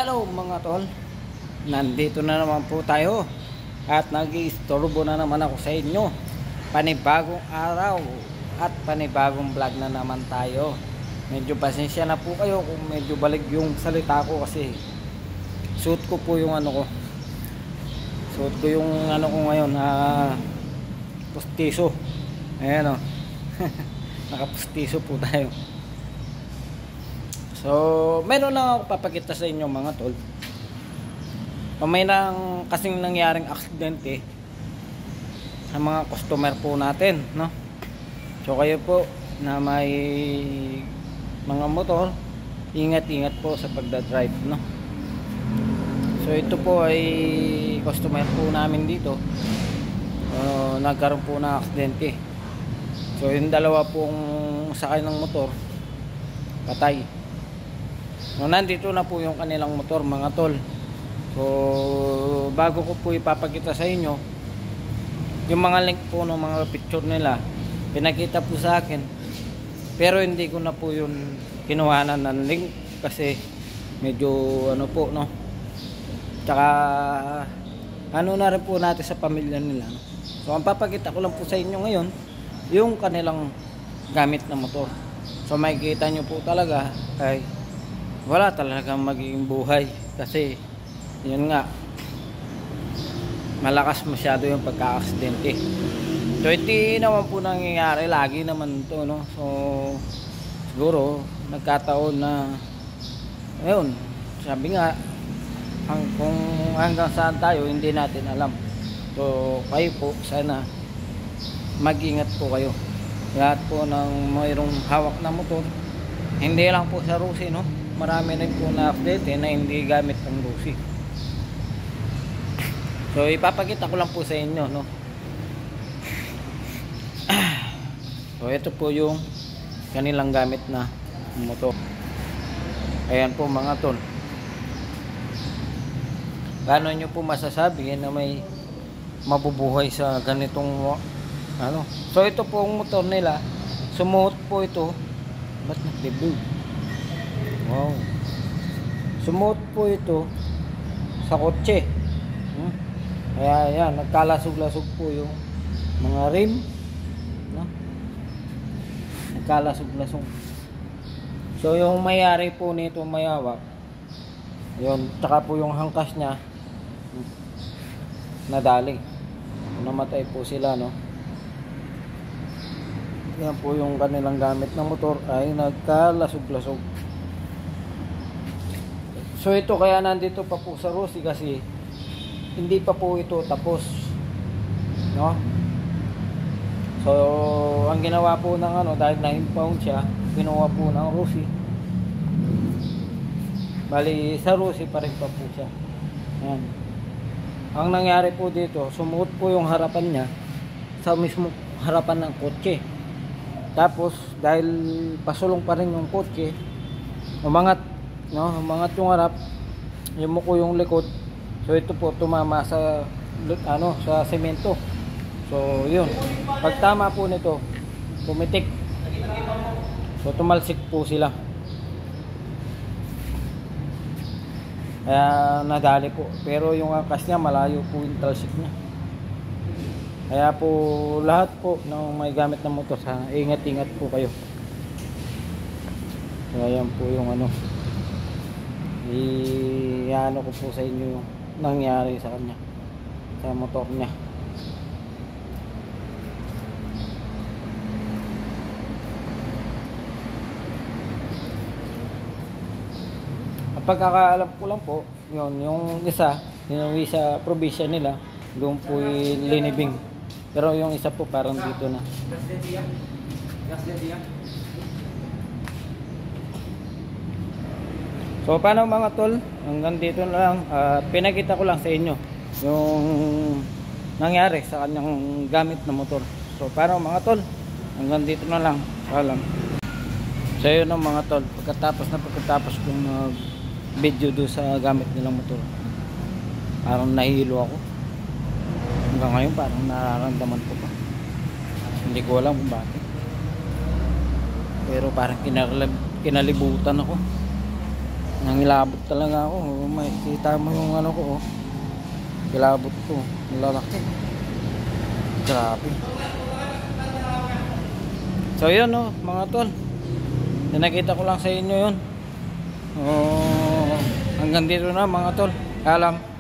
Hello mga tol, nandito na naman po tayo at nag-iistorbo na naman ako sa inyo. Panibagong araw at panibagong vlog na naman tayo. Medyo pasensya na po kayo kung medyo balig yung salita ko kasi suot ko po yung suot ko yung ko ngayon pustiso. Ayan o nakapustiso po tayo. So, meron lang ako papakita sa inyo mga tol. May nang kasing nangyaring aksidente sa mga customer po natin, no? So, kayo po na may mga motor, ingat-ingat po sa pagdadrive, no? So, ito po ay customer po namin dito. Nagkaroon po ng aksidente. So, yung dalawa pong sakay ng motor, patay. So, nandito na po yung kanilang motor mga tol. So, bago ko po ipapakita sa inyo yung mga link po ng mga picture nila, pinakita po sa akin, pero hindi ko na po yun kinuhanan ng link kasi medyo po, no? Tsaka na rin po natin sa pamilya nila, no? So, ang papakita ko lang po sa inyo ngayon yung kanilang gamit na motor. So, makikita nyo po talaga ay wala talagang magiging buhay kasi yun nga, malakas masyado yung pagka-aksidente. So, hindi naman po nangyayari lagi naman to, no? So, siguro nagkataon na ayun, sabi nga kung hanggang saan tayo hindi natin alam. So, kayo po sana mag-ingat po kayo. Lahat po ng mayroong hawak na motor, hindi lang po sa Rusi, no? Marami rin po na update na hindi gamit ang Rusi. So, ipapakita ko lang po sa inyo, no? So, ito po yung kanilang gamit na motor. Ayan po mga tol. Paano nyo po masasabi na may mabubuhay sa ganitong So, ito po ang motor nila. Sumuot po ito. Ba't nag-debug? Wow. Sumuot po ito sa kotse. Kaya yan, nagkalasog-lasog po yung mga rim, no? Nagkalasog-lasog. So, yung mayari po nito mayawak, yun, tsaka po yung hangkas niya nadali. Namatay po sila, no? Yan po yung kanilang gamit na motor ay nagkalasog-lasog. So, ito kaya nandito pa po sa Rusi kasi hindi pa po ito tapos, no? So, ang ginawa po ng dahil na-impound siya, ginawa po ng Rusi. Bali, sa Rusi pa rin pa po siya. Ayan. Ang nangyari po dito, sumuot po yung harapan niya sa mismo harapan ng kotse. Tapos, dahil pasulong pa rin yung kotse, umangat, no? Umangat yung harap, yumuko yung likod. So, ito po tumama sa sa semento. So, yun. Pagtama po nito, pumitik. So, tumalsik po sila. Kaya nadali po. Pero yung angkas niya, malayo po yung talsik niya. Kaya po, lahat po ng may gamit na motor, ingat-ingat po kayo. So, ayan po yung i-ano ko po sa inyo yung nangyari sa kanya, sa motor niya. Ang pagkakaalam ko lang po, yun, yung isa, sinuwi sa probinsya nila, doon po linibing. Pero yung isa po parang dito na. So, paano mga tol? Hanggang dito na lang. Pinakita ko lang sa inyo yung nangyari sa kanyang gamit na motor. So, paano mga tol? Hanggang dito na lang. Paalam. So, yun ang mga tol. Pagkatapos kong video do sa gamit nilang motor, parang nahihilo ako. Hanggang ngayon parang nararamdaman ko pa. Hindi ko alam kung bakit. Pero parang kinalibutan ako. Nangilabot talaga ako. Makikita mo yung ano ko, oh. Kilabot ko. Malalaki. Grabe. So yun, oh, mga tol. Nakita ko lang sa inyo yun. Oh, hanggang dito na mga tol. Alam.